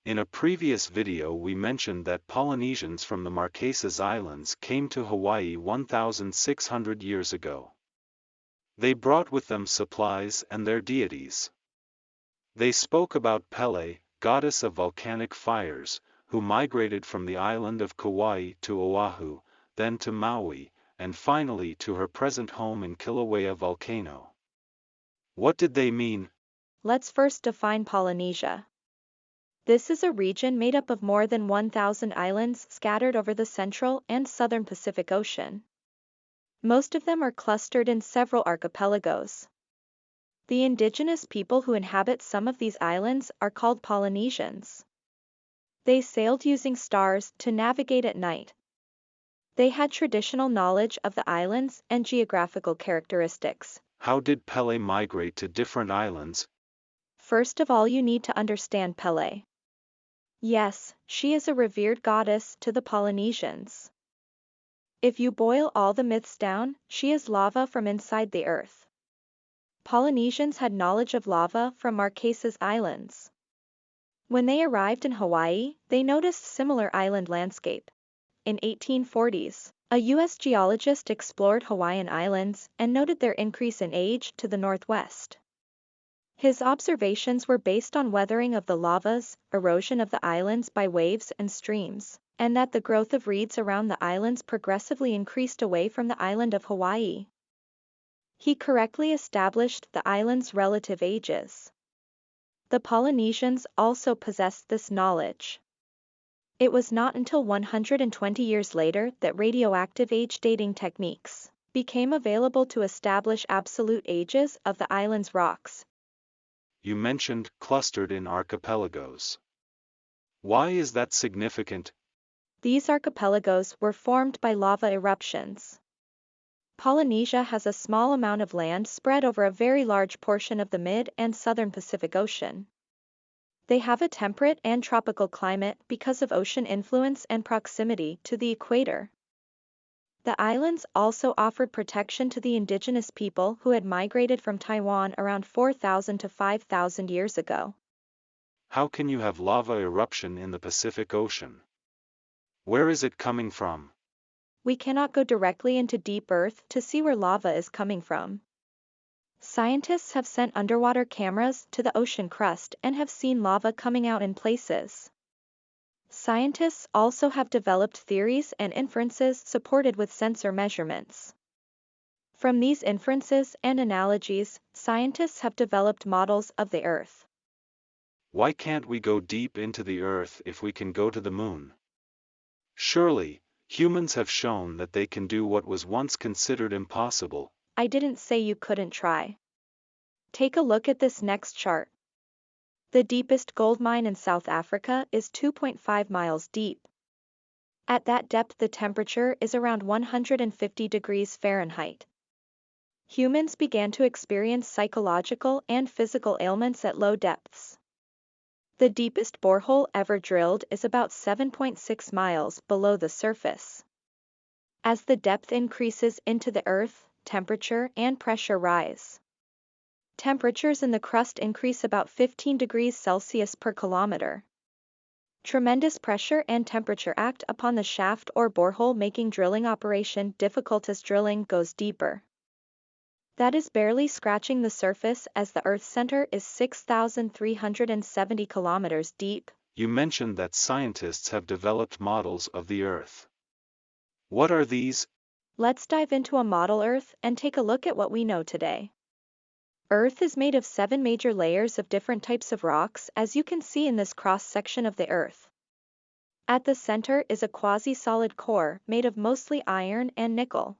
In a previous video we mentioned that Polynesians from the Marquesas Islands came to Hawaii 1,600 years ago. They brought with them supplies and their deities. They spoke about Pele, goddess of volcanic fires, who migrated from the island of Kauai to Oahu, then to Maui, and finally to her present home in Kilauea volcano. What did they mean? Let's first define Polynesia. This is a region made up of more than 1,000 islands scattered over the central and southern Pacific Ocean. Most of them are clustered in several archipelagos. The indigenous people who inhabit some of these islands are called Polynesians. They sailed using stars to navigate at night. They had traditional knowledge of the islands and geographical characteristics. How did Pele migrate to different islands? First of all, you need to understand Pele. Yes, she is a revered goddess to the Polynesians. If you boil all the myths down, she is lava from inside the earth. Polynesians had knowledge of lava from Marquesas Islands. When they arrived in Hawaii, they noticed similar island landscape. In 1840s, a U.S. geologist explored Hawaiian Islands and noted their increase in age to the northwest. His observations were based on weathering of the lavas, erosion of the islands by waves and streams, and that the growth of reeds around the islands progressively increased away from the island of Hawaii. He correctly established the islands' relative ages. The Polynesians also possessed this knowledge. It was not until 120 years later that radioactive age dating techniques became available to establish absolute ages of the island's rocks. You mentioned clustered in archipelagos. Why is that significant? These archipelagos were formed by lava eruptions. Polynesia has a small amount of land spread over a very large portion of the mid and southern Pacific Ocean. They have a temperate and tropical climate because of ocean influence and proximity to the equator. The islands also offered protection to the indigenous people who had migrated from Taiwan around 4,000 to 5,000 years ago. How can you have lava eruption in the Pacific Ocean? Where is it coming from? We cannot go directly into deep earth to see where lava is coming from. Scientists have sent underwater cameras to the ocean crust and have seen lava coming out in places. Scientists also have developed theories and inferences supported with sensor measurements. From these inferences and analogies, scientists have developed models of the Earth. Why can't we go deep into the Earth if we can go to the Moon? Surely, humans have shown that they can do what was once considered impossible. I didn't say you couldn't try. Take a look at this next chart. The deepest gold mine in South Africa is 2.5 miles deep. At that depth the temperature is around 150 degrees Fahrenheit. Humans began to experience psychological and physical ailments at low depths. The deepest borehole ever drilled is about 7.6 miles below the surface. As the depth increases into the earth, temperature and pressure rise. Temperatures in the crust increase about 15 degrees Celsius per kilometer. Tremendous pressure and temperature act upon the shaft or borehole, making drilling operation difficult as drilling goes deeper. That is barely scratching the surface as the Earth's center is 6,370 kilometers deep. You mentioned that scientists have developed models of the Earth. What are these? Let's dive into a model Earth and take a look at what we know today. Earth is made of 7 major layers of different types of rocks, as you can see in this cross-section of the Earth. At the center is a quasi-solid core made of mostly iron and nickel.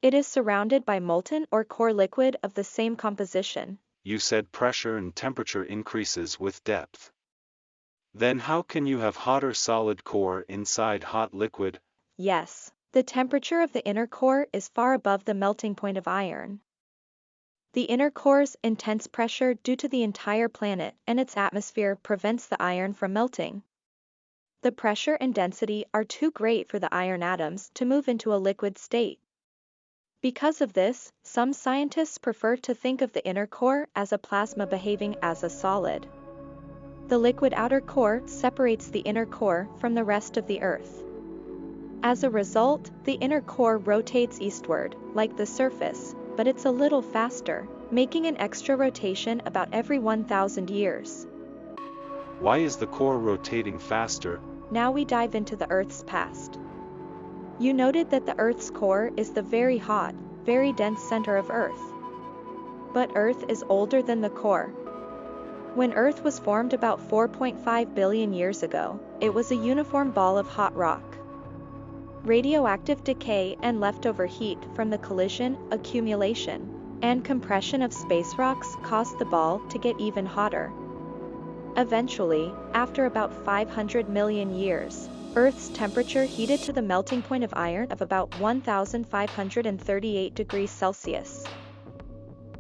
It is surrounded by molten or core liquid of the same composition. You said pressure and temperature increases with depth. Then how can you have hotter solid core inside hot liquid? Yes, the temperature of the inner core is far above the melting point of iron. The inner core's intense pressure due to the entire planet and its atmosphere prevents the iron from melting. The pressure and density are too great for the iron atoms to move into a liquid state. Because of this, some scientists prefer to think of the inner core as a plasma behaving as a solid. The liquid outer core separates the inner core from the rest of the Earth. As a result, the inner core rotates eastward, like the surface, but it's a little faster, making an extra rotation about every 1,000 years. Why is the core rotating faster? Now we dive into the Earth's past. You noted that the Earth's core is the very hot, very dense center of Earth. But Earth is older than the core. When Earth was formed about 4.5 billion years ago, it was a uniform ball of hot rock. Radioactive decay and leftover heat from the collision, accumulation, and compression of space rocks caused the ball to get even hotter. Eventually, after about 500 million years, Earth's temperature heated to the melting point of iron of about 1,538 degrees Celsius.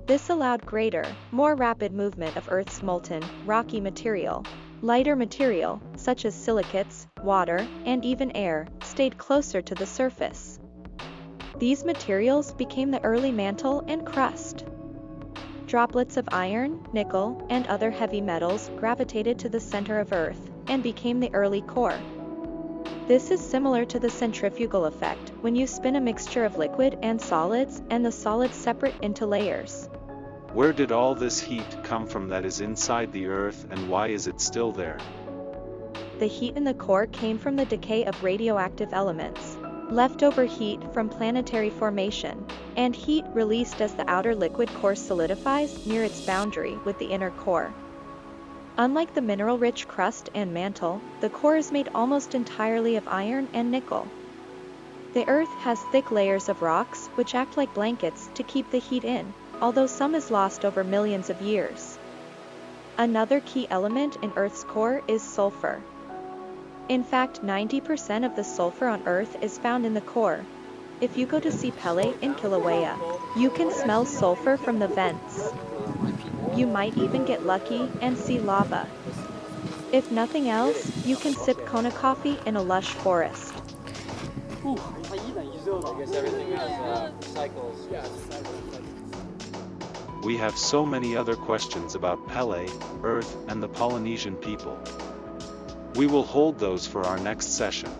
This allowed greater, more rapid movement of Earth's molten, rocky material. Lighter material, such as silicates, water, and even air, stayed closer to the surface. These materials became the early mantle and crust. Droplets of iron, nickel, and other heavy metals gravitated to the center of Earth and became the early core. This is similar to the centrifugal effect when you spin a mixture of liquid and the solids separate into layers. Where did all this heat come from that is inside the Earth, and why is it still there? The heat in the core came from the decay of radioactive elements, leftover heat from planetary formation, and heat released as the outer liquid core solidifies near its boundary with the inner core. Unlike the mineral-rich crust and mantle, the core is made almost entirely of iron and nickel. The Earth has thick layers of rocks which act like blankets to keep the heat in, although some is lost over millions of years. Another key element in Earth's core is sulfur. In fact, 90% of the sulfur on Earth is found in the core. If you go to see Pele in Kilauea, you can smell sulfur from the vents. You might even get lucky and see lava. If nothing else, you can sip Kona coffee in a lush forest. I guess everything has cycles. We have so many other questions about Pele, Earth, and the Polynesian people. We will hold those for our next session.